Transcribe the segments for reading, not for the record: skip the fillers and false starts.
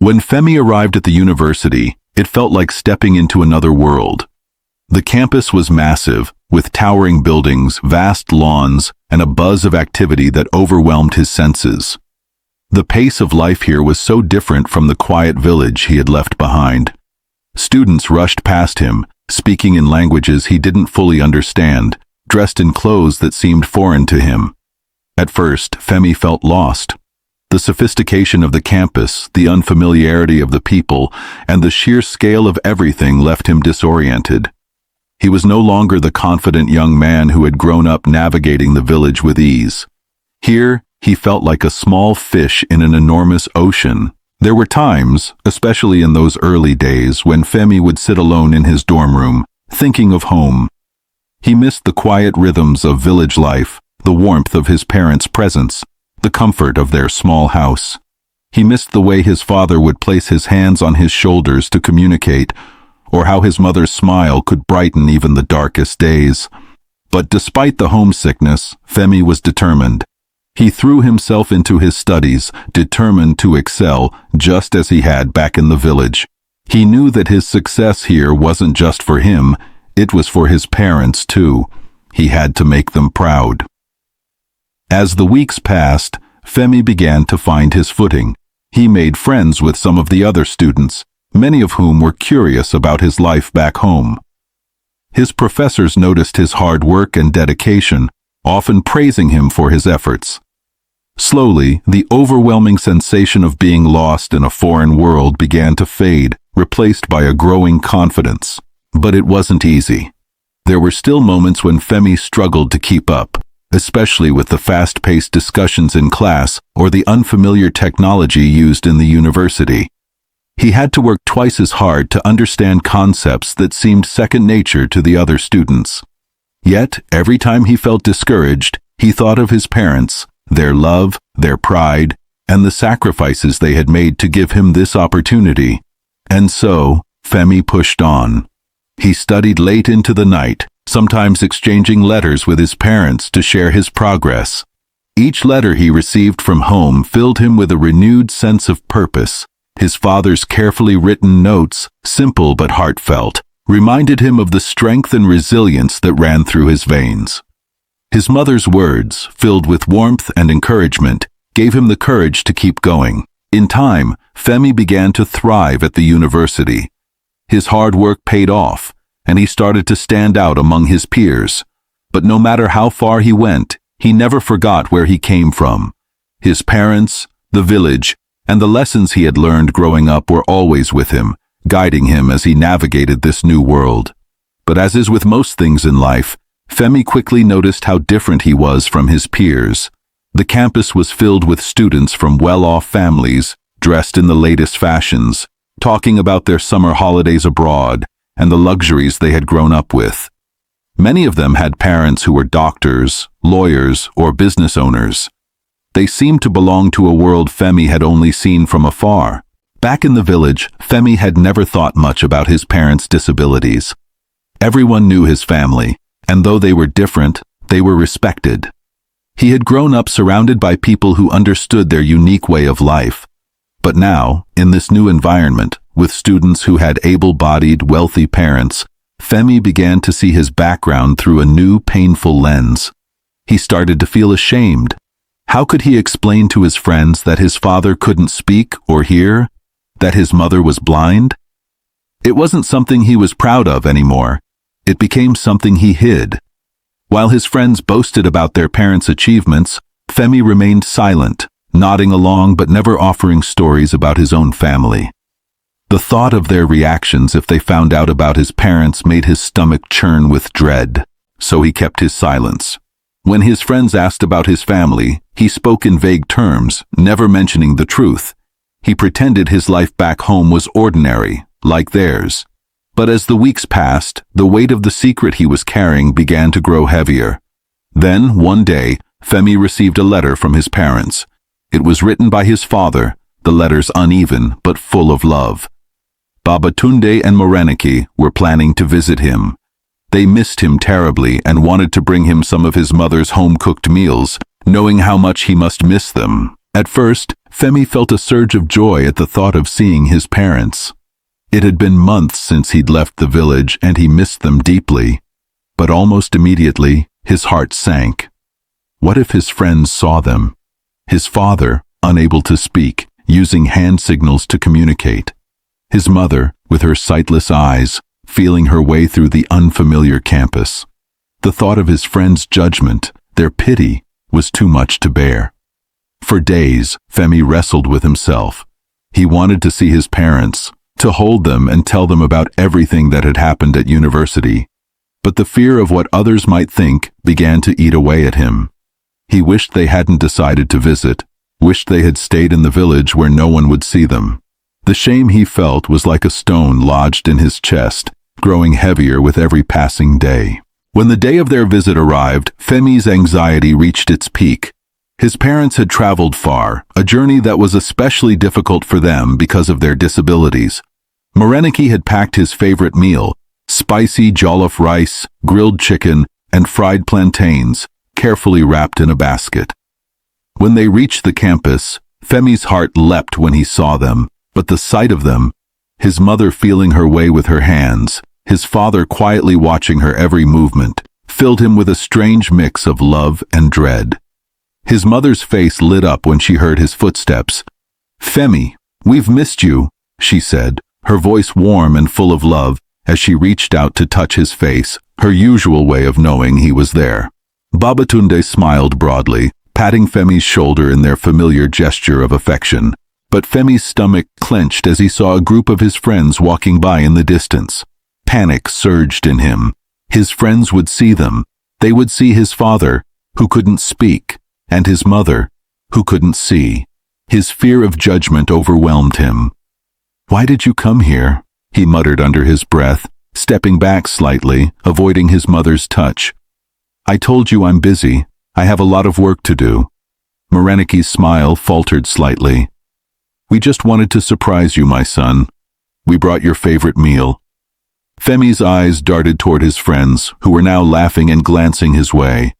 When Femi arrived at the university, it felt like stepping into another world. The campus was massive, with towering buildings, vast lawns, and a buzz of activity that overwhelmed his senses. The pace of life here was so different from the quiet village he had left behind. Students rushed past him, speaking in languages he didn't fully understand, dressed in clothes that seemed foreign to him. At first, Femi felt lost. The sophistication of the campus, the unfamiliarity of the people, and the sheer scale of everything left him disoriented. He was no longer the confident young man who had grown up navigating the village with ease. Here, he felt like a small fish in an enormous ocean. There were times, especially in those early days, when Femi would sit alone in his dorm room, thinking of home. He missed the quiet rhythms of village life, the warmth of his parents' presence, the comfort of their small house. He missed the way his father would place his hands on his shoulders to communicate, or how his mother's smile could brighten even the darkest days. But despite the homesickness, Femi was determined. He threw himself into his studies, determined to excel, just as he had back in the village. He knew that his success here wasn't just for him, it was for his parents too. He had to make them proud. As the weeks passed, Femi began to find his footing. He made friends with some of the other students, many of whom were curious about his life back home. His professors noticed his hard work and dedication, often praising him for his efforts. Slowly, the overwhelming sensation of being lost in a foreign world began to fade, replaced by a growing confidence. But it wasn't easy. There were still moments when Femi struggled to keep up, especially with the fast-paced discussions in class or the unfamiliar technology used in the university. He had to work twice as hard to understand concepts that seemed second nature to the other students. Yet, every time he felt discouraged, he thought of his parents, their love, their pride, and the sacrifices they had made to give him this opportunity. And so, Femi pushed on. He studied late into the night, sometimes exchanging letters with his parents to share his progress. Each letter he received from home filled him with a renewed sense of purpose. His father's carefully written notes, simple but heartfelt, reminded him of the strength and resilience that ran through his veins. His mother's words, filled with warmth and encouragement, gave him the courage to keep going. In time, Femi began to thrive at the university. His hard work paid off, and he started to stand out among his peers. But no matter how far he went, he never forgot where he came from. His parents, the village, and the lessons he had learned growing up were always with him, guiding him as he navigated this new world. But as is with most things in life, Femi quickly noticed how different he was from his peers. The campus was filled with students from well-off families, dressed in the latest fashions, talking about their summer holidays abroad and the luxuries they had grown up with. Many of them had parents who were doctors, lawyers, or business owners. They seemed to belong to a world Femi had only seen from afar. Back in the village, Femi had never thought much about his parents' disabilities. Everyone knew his family, and though they were different, they were respected. He had grown up surrounded by people who understood their unique way of life. But now, in this new environment, with students who had able-bodied, wealthy parents, Femi began to see his background through a new, painful lens. He started to feel ashamed. How could he explain to his friends that his father couldn't speak or hear, that his mother was blind? It wasn't something he was proud of anymore. It became something he hid. While his friends boasted about their parents' achievements, Femi remained silent, nodding along but never offering stories about his own family. The thought of their reactions if they found out about his parents made his stomach churn with dread, so he kept his silence. When his friends asked about his family, he spoke in vague terms, never mentioning the truth. He pretended his life back home was ordinary, like theirs. But as the weeks passed, the weight of the secret he was carrying began to grow heavier. Then, one day, Femi received a letter from his parents. It was written by his father, the letters uneven but full of love. Babatunde and Moreniki were planning to visit him. They missed him terribly and wanted to bring him some of his mother's home-cooked meals, knowing how much he must miss them. At first, Femi felt a surge of joy at the thought of seeing his parents. It had been months since he'd left the village and he missed them deeply. But almost immediately, his heart sank. What if his friends saw them? His father, unable to speak, using hand signals to communicate. His mother, with her sightless eyes, feeling her way through the unfamiliar campus. The thought of his friends' judgment, their pity, was too much to bear. For days, Femi wrestled with himself. He wanted to see his parents, to hold them and tell them about everything that had happened at university. But the fear of what others might think began to eat away at him. He wished they hadn't decided to visit, wished they had stayed in the village where no one would see them. The shame he felt was like a stone lodged in his chest, growing heavier with every passing day. When the day of their visit arrived, Femi's anxiety reached its peak. His parents had traveled far, a journey that was especially difficult for them because of their disabilities. Moreniki had packed his favorite meal, spicy jollof rice, grilled chicken, and fried plantains, carefully wrapped in a basket. When they reached the campus, Femi's heart leapt when he saw them, but the sight of them, his mother feeling her way with her hands, his father quietly watching her every movement, filled him with a strange mix of love and dread. His mother's face lit up when she heard his footsteps. "Femi, we've missed you," she said, her voice warm and full of love, as she reached out to touch his face, her usual way of knowing he was there. Babatunde smiled broadly, patting Femi's shoulder in their familiar gesture of affection. But Femi's stomach clenched as he saw a group of his friends walking by in the distance. Panic surged in him. His friends would see them. They would see his father, who couldn't speak, and his mother, who couldn't see. His fear of judgment overwhelmed him. "Why did you come here?" he muttered under his breath, stepping back slightly, avoiding his mother's touch. "I told you I'm busy. I have a lot of work to do." Moreniki's smile faltered slightly. "We just wanted to surprise you, my son. We brought your favorite meal." Femi's eyes darted toward his friends, who were now laughing and glancing his way.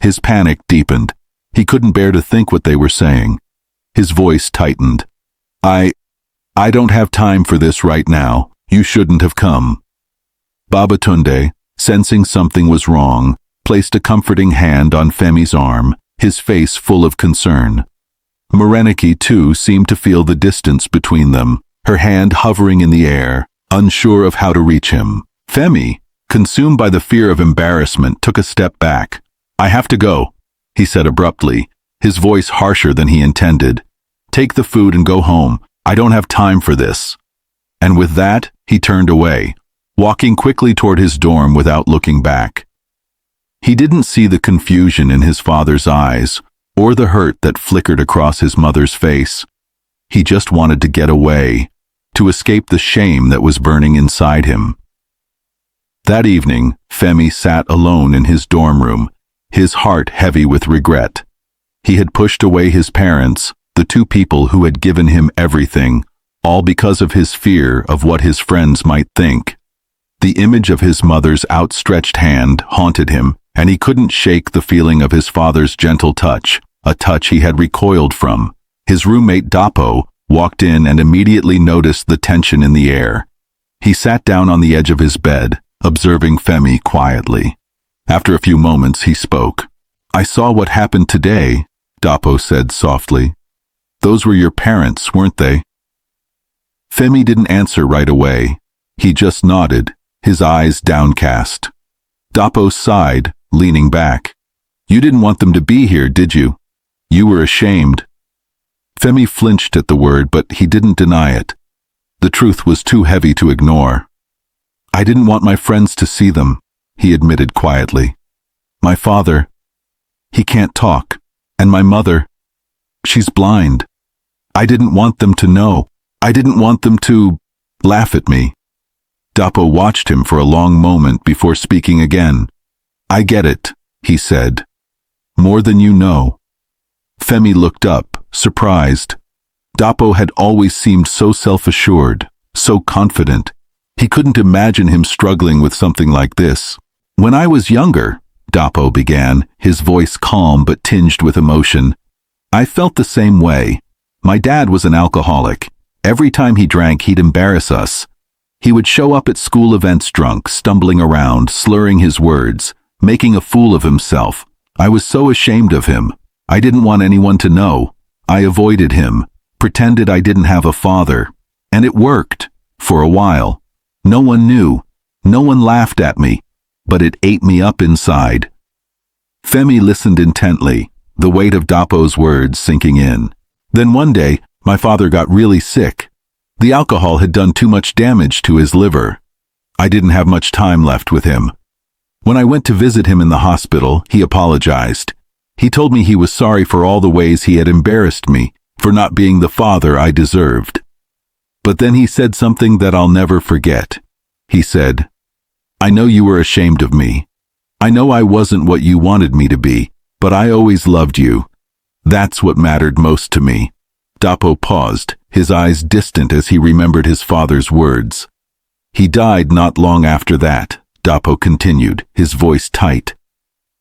His panic deepened. He couldn't bear to think what they were saying. His voice tightened. I don't have time for this right now. You shouldn't have come." Babatunde, sensing something was wrong, placed a comforting hand on Femi's arm, his face full of concern. Moreniki, too, seemed to feel the distance between them, her hand hovering in the air, unsure of how to reach him. Femi, consumed by the fear of embarrassment, took a step back. "I have to go," he said abruptly, his voice harsher than he intended. "Take the food and go home. I don't have time for this." And with that, he turned away, walking quickly toward his dorm without looking back. He didn't see the confusion in his father's eyes, or the hurt that flickered across his mother's face. He just wanted to get away, to escape the shame that was burning inside him. That evening, Femi sat alone in his dorm room, his heart heavy with regret. He had pushed away his parents, the two people who had given him everything, all because of his fear of what his friends might think. The image of his mother's outstretched hand haunted him, and he couldn't shake the feeling of his father's gentle touch, a touch he had recoiled from. His roommate Dapo walked in and immediately noticed the tension in the air. He sat down on the edge of his bed, observing Femi quietly. After a few moments, he spoke. "I saw what happened today," Dapo said softly. "Those were your parents, weren't they?" Femi didn't answer right away. He just nodded, his eyes downcast. Dapo sighed, leaning back. "You didn't want them to be here, did you? You were ashamed." Femi flinched at the word, but he didn't deny it. The truth was too heavy to ignore. "I didn't want my friends to see them," he admitted quietly. "My father, he can't talk, and my mother, she's blind. I didn't want them to know. I didn't want them to laugh at me." Dapo watched him for a long moment before speaking again. "I get it," he said. "More than you know." Femi looked up, surprised. Dapo had always seemed so self-assured, so confident. He couldn't imagine him struggling with something like this. "When I was younger," Dapo began, his voice calm but tinged with emotion, "I felt the same way. My dad was an alcoholic. Every time he drank, he'd embarrass us. He would show up at school events drunk, stumbling around, slurring his words, making a fool of himself. I was so ashamed of him. I didn't want anyone to know. I avoided him, pretended I didn't have a father. And it worked. For a while. No one knew. No one laughed at me. But it ate me up inside. Femi listened intently, the weight of Dapo's words sinking in. Then one day, my father got really sick. The alcohol had done too much damage to his liver. I didn't have much time left with him. When I went to visit him in the hospital, he apologized. He told me he was sorry for all the ways he had embarrassed me, for not being the father I deserved. But then he said something that I'll never forget. He said, "I know you were ashamed of me. I know I wasn't what you wanted me to be, but I always loved you. That's what mattered most to me." Dapo paused, his eyes distant as he remembered his father's words. "He died not long after that," Dapo continued, his voice tight.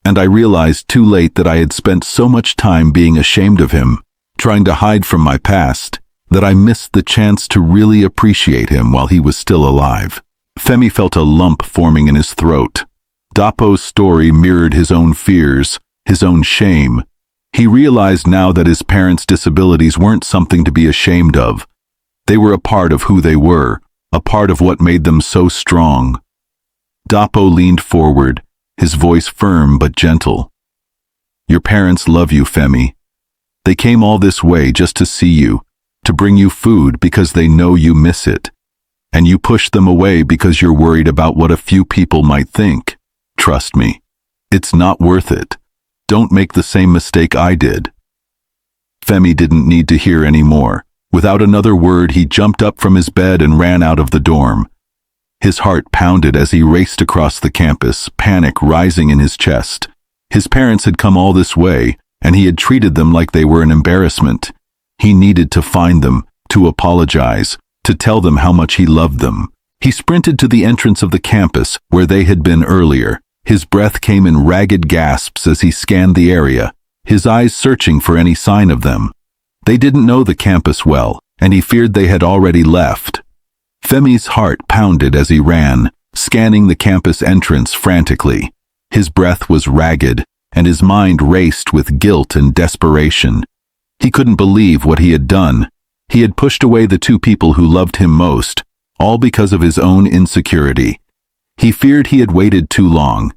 "And I realized too late that I had spent so much time being ashamed of him, trying to hide from my past, that I missed the chance to really appreciate him while he was still alive." Femi felt a lump forming in his throat. Dapo's story mirrored his own fears, his own shame. He realized now that his parents' disabilities weren't something to be ashamed of. They were a part of who they were, a part of what made them so strong. Dapo leaned forward, his voice firm but gentle. "Your parents love you, Femi. They came all this way just to see you, to bring you food because they know you miss it. And you push them away because you're worried about what a few people might think. Trust me, it's not worth it. Don't make the same mistake I did." Femi didn't need to hear any more. Without another word, he jumped up from his bed and ran out of the dorm. His heart pounded as he raced across the campus, panic rising in his chest. His parents had come all this way, and he had treated them like they were an embarrassment. He needed to find them, to apologize, to tell them how much he loved them. He sprinted to the entrance of the campus, where they had been earlier. His breath came in ragged gasps as he scanned the area, his eyes searching for any sign of them. They didn't know the campus well, and he feared they had already left. Femi's heart pounded as he ran, scanning the campus entrance frantically. His breath was ragged, and his mind raced with guilt and desperation. He couldn't believe what he had done. He had pushed away the two people who loved him most, all because of his own insecurity. He feared he had waited too long.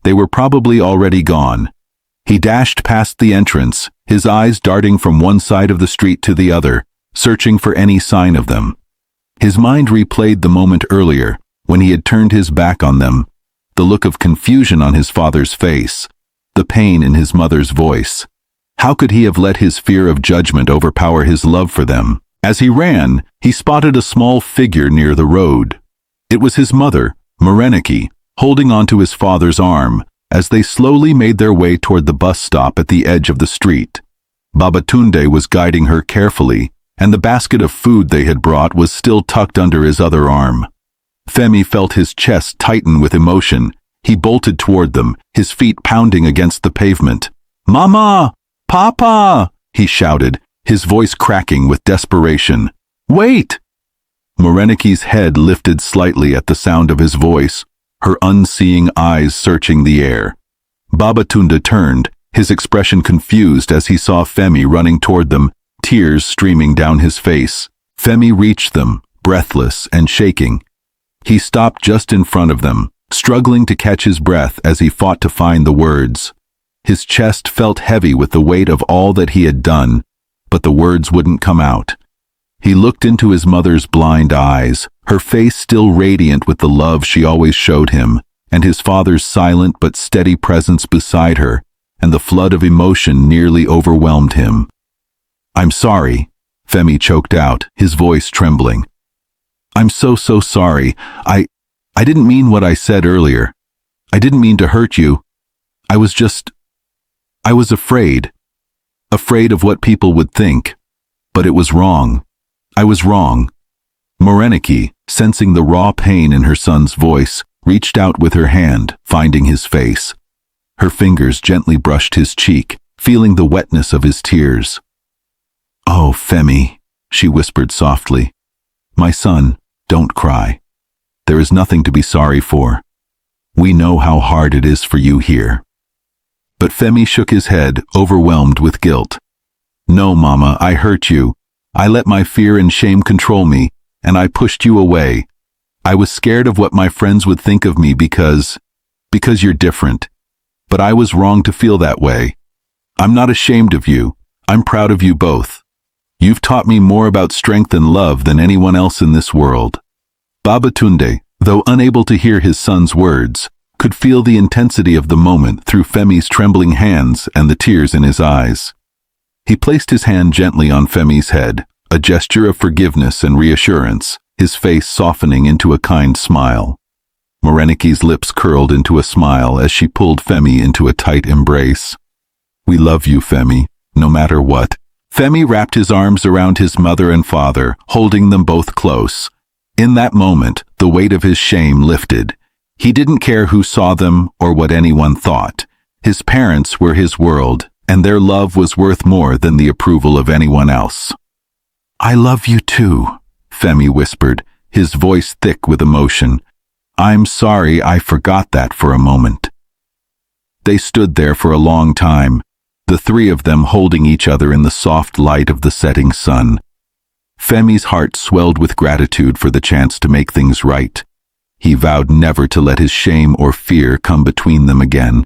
They were probably already gone. He dashed past the entrance, his eyes darting from one side of the street to the other, searching for any sign of them. His mind replayed the moment earlier, when he had turned his back on them, the look of confusion on his father's face, the pain in his mother's voice. How could he have let his fear of judgment overpower his love for them? As he ran, he spotted a small figure near the road. It was his mother, Moreniki, holding onto his father's arm, as they slowly made their way toward the bus stop at the edge of the street. Babatunde was guiding her carefully, and the basket of food they had brought was still tucked under his other arm. Femi felt his chest tighten with emotion. He bolted toward them, his feet pounding against the pavement. "Mama! Papa!" he shouted, his voice cracking with desperation. "Wait!" Moreniki's head lifted slightly at the sound of his voice, her unseeing eyes searching the air. Babatunde turned, his expression confused as he saw Femi running toward them, tears streaming down his face. Femi reached them, breathless and shaking. He stopped just in front of them, struggling to catch his breath as he fought to find the words. His chest felt heavy with the weight of all that he had done, but the words wouldn't come out. He looked into his mother's blind eyes, her face still radiant with the love she always showed him, and his father's silent but steady presence beside her, and the flood of emotion nearly overwhelmed him. "I'm sorry," Femi choked out, his voice trembling. "I'm so sorry. I didn't mean what I said earlier. I didn't mean to hurt you. I was afraid. Afraid of what people would think. But it was wrong. I was wrong." Moreniki, sensing the raw pain in her son's voice, reached out with her hand, finding his face. Her fingers gently brushed his cheek, feeling the wetness of his tears. "Oh, Femi," she whispered softly. "My son, don't cry. There is nothing to be sorry for. We know how hard it is for you here." But Femi shook his head, overwhelmed with guilt. "No, Mama, I hurt you. I let my fear and shame control me, and I pushed you away. I was scared of what my friends would think of me because you're different. But I was wrong to feel that way. I'm not ashamed of you. I'm proud of you both. You've taught me more about strength and love than anyone else in this world." Babatunde, though unable to hear his son's words, could feel the intensity of the moment through Femi's trembling hands and the tears in his eyes. He placed his hand gently on Femi's head, a gesture of forgiveness and reassurance, his face softening into a kind smile. Moreniki's lips curled into a smile as she pulled Femi into a tight embrace. "We love you, Femi, no matter what." Femi wrapped his arms around his mother and father, holding them both close. In that moment, the weight of his shame lifted. He didn't care who saw them or what anyone thought. His parents were his world, and their love was worth more than the approval of anyone else. "I love you too," Femi whispered, his voice thick with emotion. "I'm sorry I forgot that for a moment." They stood there for a long time, the three of them holding each other in the soft light of the setting sun. Femi's heart swelled with gratitude for the chance to make things right. He vowed never to let his shame or fear come between them again.